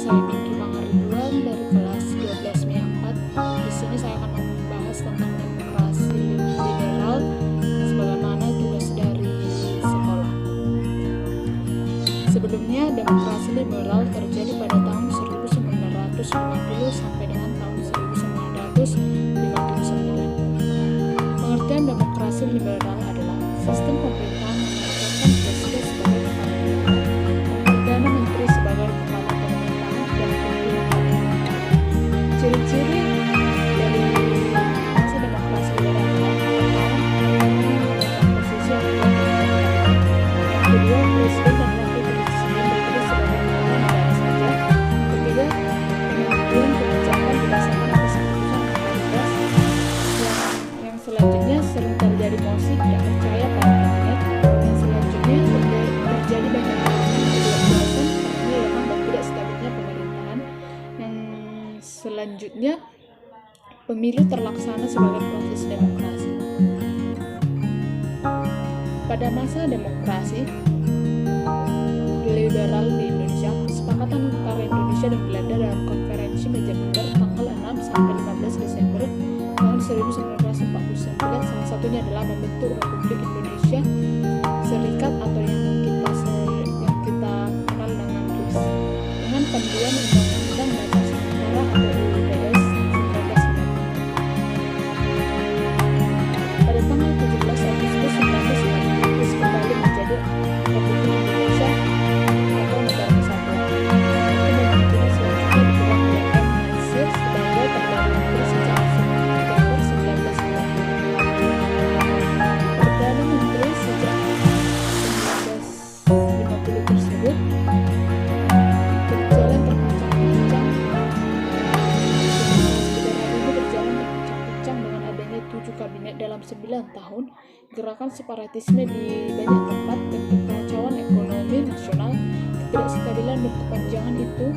saya Pinky Pangaribuan dari kelas 12 MIA 4. Di sini saya akan membahas tentang demokrasi liberal sebagaimana tugas dari sekolah. Sebelumnya, demokrasi liberal terjadi pada tahun 1950 sampai dengan tahun 1959. Pengertian demokrasi liberal adalah sistem pemerintahan menempatkan presiden sebagai kepala negara, perdana menteri sebagai kepala pemerintahan, dan pemimpin pemerintahan. Ciri-ciri dari masa demokrasi liberal adalah memegang posisi yang kedua, presiden dan wakil presiden dipilih sebagai kepala negara saja. Ketiga, penentuan kebijakan berdasarkan atas keputusan otoritas. Yang selanjutnya sering terjadi mosi tidak percaya pada kabinet. Yang selanjutnya terjadi banyak ketidakpuasan karena lemah dan tidak stabilnya pemerintahan. Yang selanjutnya pemilu terlaksana sebagai proses demokrasi. Pada masa demokrasi liberal di Indonesia, kesepakatan antara Indonesia dan Belanda dalam konferensi meja bundar tanggal 6 sampai 15 Desember tahun 1949 salah satunya adalah membentuk Republik Indonesia Serikat atau yang kita kenal dengan RIS dengan panduan Undang-Undang Dasar Sementara atau UUDS 1945. Pada tanggal 17 Agustus 1990 RIS kembali menjadi Republik Indonesia atau Negara Kesatuan. Kepemimpinan selanjutnya dipegang oleh M. Nasir sebagai Perdana Menteri sejak 1950. Perdana Menteri sejak 1950 tersebut berjalan terpincang-pincang. Sebenarnya berjalan terpincang-pincang dengan adanya 7 kabinet dalam 9 tahun, gerakan separatisme di banyak tempat, dan kekacauan ekonomi nasional. Ketidakstabilan berkepanjangan itu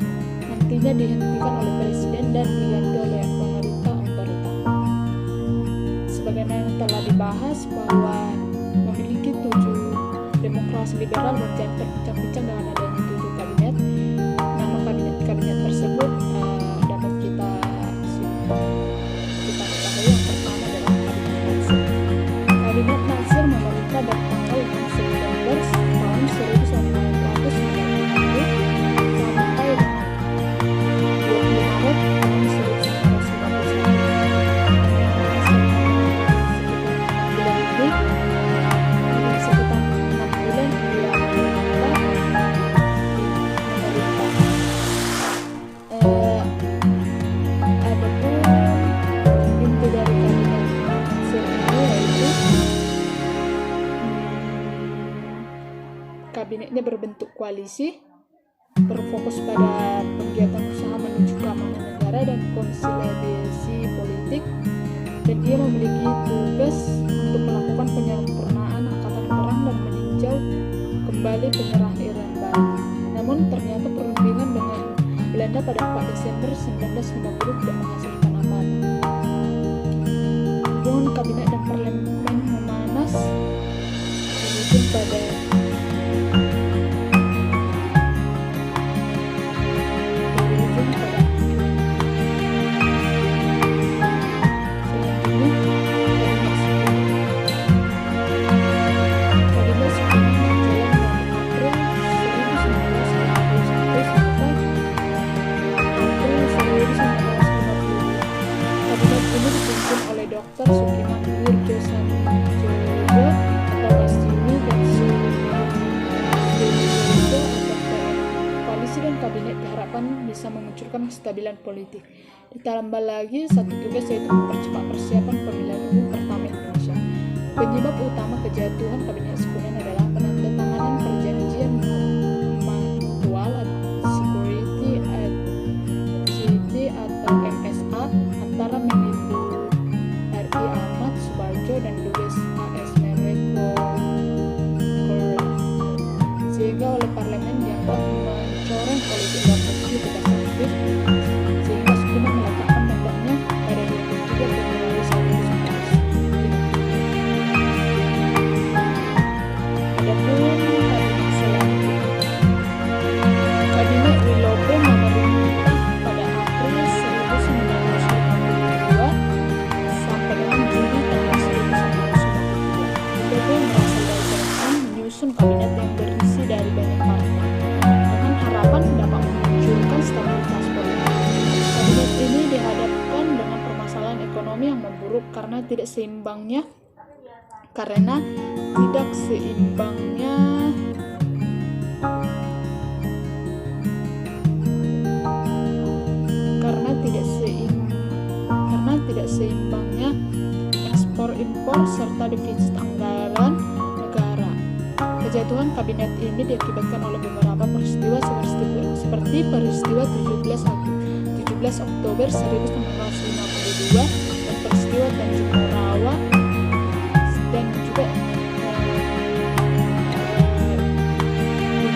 nantinya dihentikan oleh presiden dan diganti oleh pemerintah otoriter. Sebagaimana yang telah dibahas bahwa memiliki 7 demokrasi liberal berjalan terpincang-pincang dengan adanya 7 kabinet. Nama kabinet tersebut dapat kita ketahui. Yang pertama adalah Kabinet Nasir. Kabinet Nasir memerintah dari tanggal 6 September tahun 1990 sampai dengan 20 Maret tahun 1991. Sekitar 6 bulan dia memerintah. Adapun inti dari kabinet Nasir ini yaitu kabinetnya berbentuk koalisi, berfokus pada kegiatan usaha menuju keamanan negara dan konsolidasi politik, dan dia memiliki tugas untuk melakukan penyempurnaan angkatan perang dan meninjau kembali penyerahan Irian Baru. Namun ternyata perundingan dengan Belanda pada 4 Desember 1950 tidak menghasilkan apa-apa. Hubungan kabinet dan parlemen memanas berujung pada Dr. Sukiman Wirjo Sanjoyo atau Masyumi dan Sulijo atau koalisi dan kabinet diharapkan bisa memunculkan kestabilan politik. Ditambah lagi satu tugas yaitu mempercepat persiapan pemilihan umum pertama Indonesia. Penyebab utama kejatuhan kabinet sekunden adalah penandatanganan perjanjian Mutual Security Treaty atau MSA antara Menlu RI Ahmad Subarjo dan Dubes AS Mereko Korla, sehingga oleh parlemen dianggap mencoreng politik luar negeri berdasar sehingga Sukiman meletakkan mandatnya pada 23 Februari 1990. buruk karena tidak seimbangnya karena tidak seimbangnya ekspor impor serta defisit anggaran negara. Kejatuhan kabinet ini diakibatkan oleh beberapa peristiwa seperti peristiwa 17 Oktober 1952 dan peristiwa Tanjung Morawa dan juga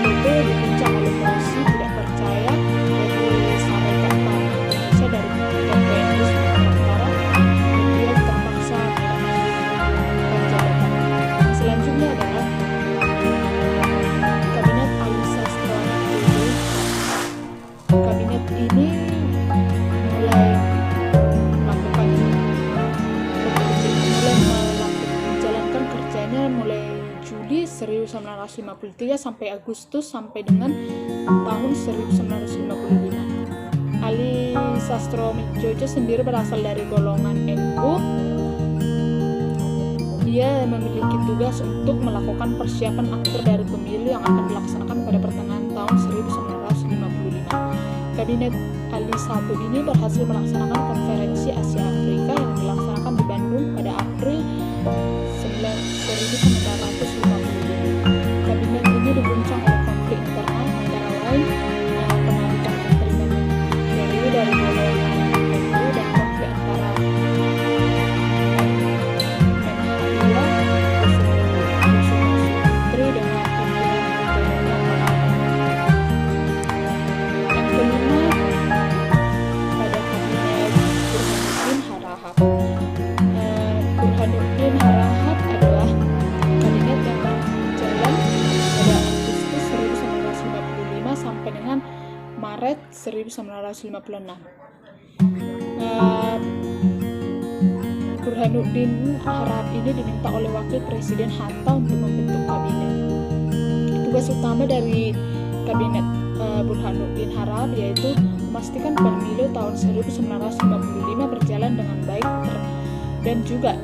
itu dipuncak oleh mosi tidak percaya dari Sarekat Partai Indonesia dari KPNU Sumatera Utara dan dia terpaksa melakukan jabatan. Selanjutnya adalah Kabinet Ali Sastro Antojo. Kabinet ini mulai menjalankan kerjanya mulai Juli 1953 sampai Agustus sampai dengan tahun 1955. Ali Sastro Jojo sendiri berasal dari golongan NU. Dia memiliki tugas untuk melakukan persiapan akhir dari pemilu yang akan dilaksanakan pada pertengahan tahun 1955. Kabinet Ali I ini berhasil melaksanakan konferensi Asia Afrika yang dilaksanakan di Bandung pada April 1955. Kabinet ini diguncang oleh konflik internal antara lain penarikan menteri dari golongan NU dan konflik antara Menteri dengan yang kelima pada kabinet Burhanuddin Harahap. Burhanuddin Harahap adalah kabinet yang berjalan pada Agustus 1955 sampai dengan Maret 1956. Burhanuddin Harahap ini diminta oleh Wakil Presiden Hatta untuk membentuk kabinet. Tugas utama dari kabinet Burhanuddin Harahap yaitu memastikan pemilu tahun 1955 berjalan dengan baik dan juga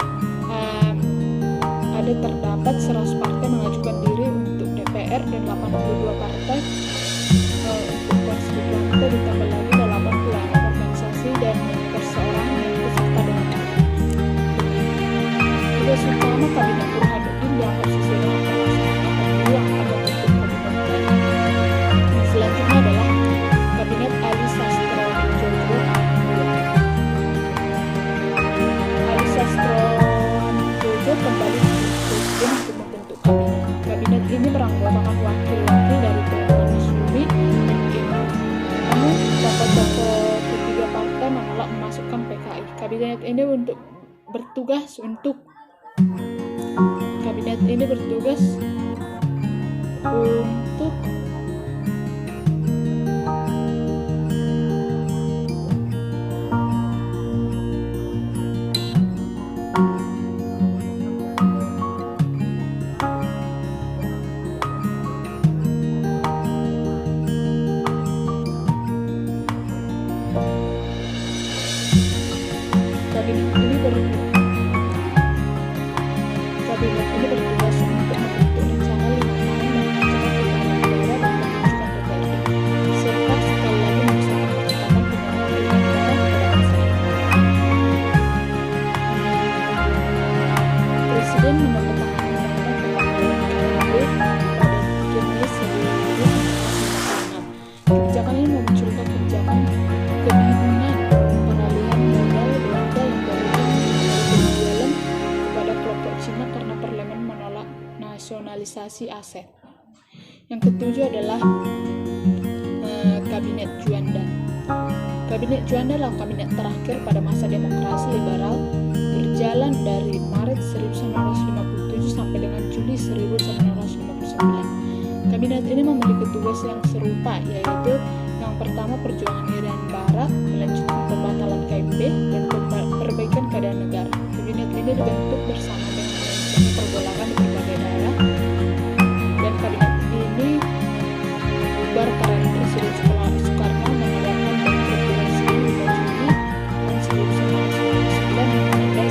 terdapat 100 partai mengajukan diri untuk DPR dan 82 partai untuk konstituante, ditambah lagi 86 organisasi dan perseorangan yang ikut serta dengan tugas utama kabinet Burhanuddin dianggap sesuai dengan pelaksanaan pemilu yang akan membentuk kabinet. Selanjutnya adalah kabinet Ali Sastro Jojo. Ali Sastro Jojo kembali untuk membentuk kabinet. Kabinet ini beranggotakan wakil-wakil dari golongan Masyumi dan INU. Namun, tokoh-tokoh ketiga partai menolak memasukkan PKI. Kabinet ini bertugas untuk nasionalisasi aset. Yang ketujuh adalah Kabinet Juanda. Kabinet Juanda adalah kabinet terakhir pada masa demokrasi liberal, berjalan dari Maret 1957 sampai dengan Juli 1959. Kabinet ini memiliki tugas yang serupa, yaitu yang pertama perjuangan Irian Barat, melanjutkan pembatalan KMP, dan perbaikan keadaan negara. Kabinet ini dibentuk bersama dengan manajemen pergolakan di berbagai daerah, dan kabinet ini bubar karena Presiden Soekarno mengeluarkan Dekret Presiden 5 Juni tahun 1999 yang menandai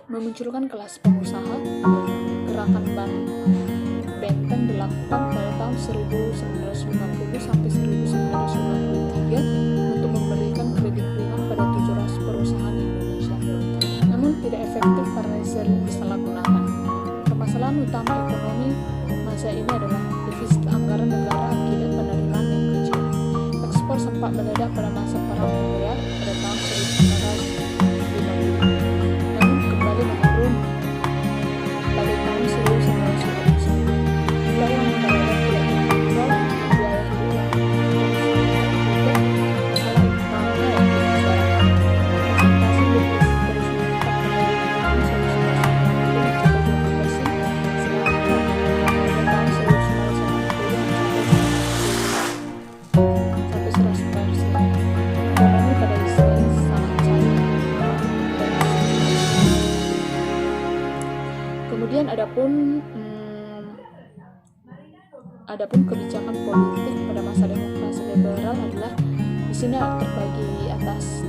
memunculkan kelas pengusaha. Gerakan Benteng dilakukan pada tahun 1950 sampai 1953 untuk memberikan kredit ringan pada 700 perusahaan di Indonesia. Namun tidak efektif karena sering disalahgunakan. Permasalahan utama ekonomi masa ini adalah defisit anggaran negara akibat penerimaan yang kecil. Ekspor sempat meledak pada masa Perang Korea pada tahun 1950, namun kembali menurun pada tahun 1991. Jumlah yang terdapat tidak terkontrol, biaya hidup yang juga masalah utama yang dibicarakan. Konsentrasi defisit terus meningkat pada tahun 1990 mencapai 20%, sedangkan pada tahun 1990 mencapai 100%. Ekonomi pada Israel sangat cair dan kemudian adapun kebijakan politik pada masa demokrasi liberal adalah di sini terbagi atas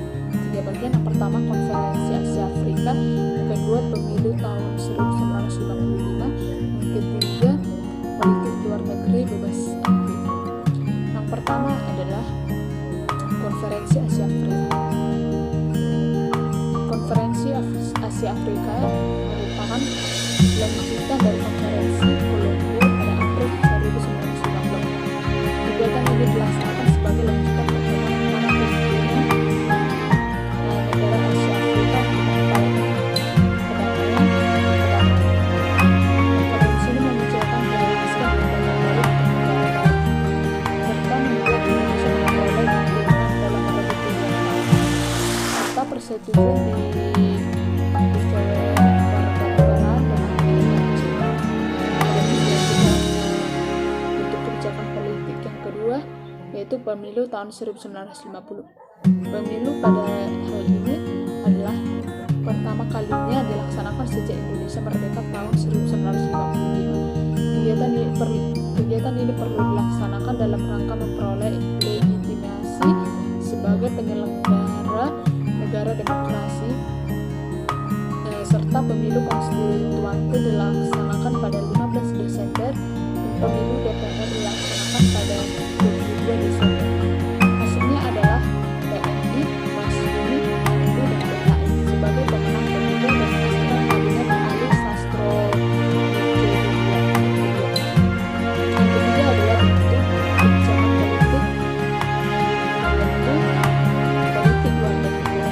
3 bagian. Yang pertama, Konferensi Asia Afrika, yang kedua, pemilu tahun 1955, yang ketiga, politik luar negeri bebas aktif. Yang pertama adalah Konferensi Asia Afrika. Konferensi Asia Afrika merupakan lanjutan dari Konferensi Kolombo pada April 1990. Kegiatan ini dilaksanakan sebagai lanjutan pertemuan antara pimpinan negara Asia Afrika untuk mengupayakan kedamaian. Konferensi ini memunculkan realisme dan baik untuk negara barat, serta membuat Indonesia memperoleh keuntungan dalam merebut tujuan tahun, serta persetujuan di warga-negaraan dengan pilihan Cina. Untuk kebijakan politik yang kedua, yaitu pemilu tahun 1950. Pemilu pada hal ini adalah pertama kalinya dilaksanakan sejak Indonesia merdeka tahun 1955. Kegiatan ini perlu dilaksanakan dalam rangka memperoleh legitimasi sebagai penyelenggara negara demokrasi, serta pemilu konstituante dilaksanakan pada 15 Desember dan pemilu DPR dilaksanakan pada 22 Desember. Hasilnya adalah PNI, Masyumi, NU, dan PKI sebagai pemenang pemilu dan menghasilkan kabinet Ali Sastro Yang ketiga adalah bentuk kebijakan politik, yaitu politik luar negeri.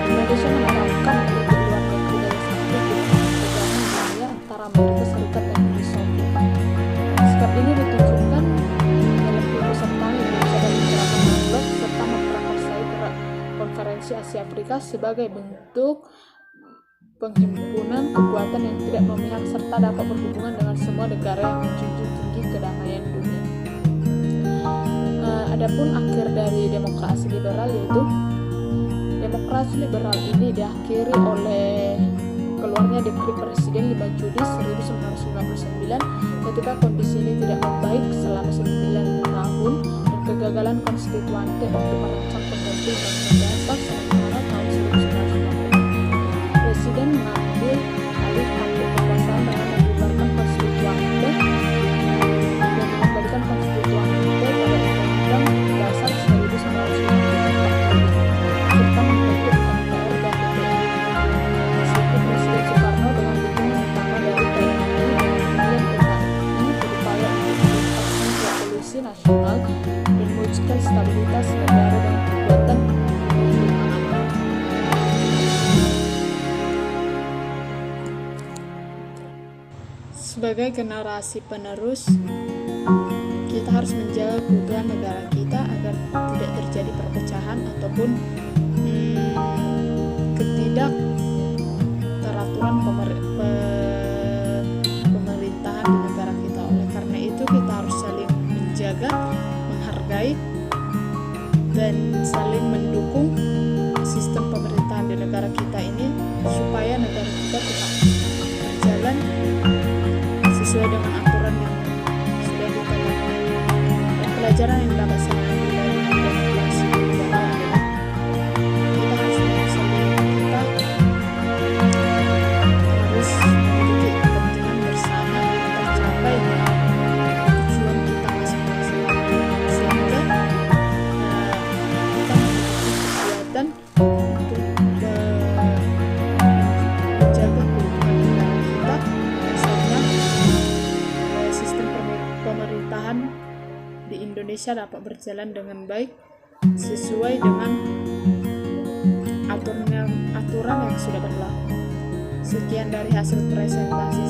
Indonesia menerapkan politik luar negeri dari satu pegangan dunia antara Amerika Serikat dan Uni Soviet. Sikap ini ditunjukkan dalam keikutsertaan Indonesia dalam gerakan non-blok serta memprakarsai Konferensi Asia Afrika sebagai bentuk penghimpunan kekuatan yang tidak memihak serta dapat berhubungan dengan semua negara yang menjunjung tinggi kedamaian dunia. Adapun akhir dari demokrasi liberal, yaitu demokrasi liberal ini diakhiri oleh keluarnya dekret Presiden 5 Juli 1999 ketika kondisi ini tidak membaik selama 9 tahun dan kegagalan konstituante untuk merancang pengganti undang-undang dasar sementara tahun 1950. Presiden mengambil alih kekuasaan dengan membubarkan konstituante dan mengembalikan konstituante pada undang-undang dasar 1945 serta membentuk MPR dan DPR. Meskipun Presiden Soekarno dengan dukungan utama dari TNI dan kemudian PKI berupaya untuk menuntaskan revolusi nasional dan mewujudkan stabilitas negara dengan kekuatan pemerintahan. Sebagai generasi penerus, kita harus menjaga keutuhan negara kita agar tidak terjadi perpecahan ataupun ketidakteraturan pemerintahan di negara kita. Oleh karena itu kita harus saling menjaga, menghargai, dan saling mendukung sistem pemerintahan di negara kita ini supaya negara kita tetap berjalan sesuai dengan aturan yang sudah ditetapkan. Dan pelajaran yang dapat saya ambil dari demokrasi liberal adalah kita harus pemerintahan di Indonesia dapat berjalan dengan baik sesuai dengan aturan yang sudah berlaku. Sekian dari hasil presentasi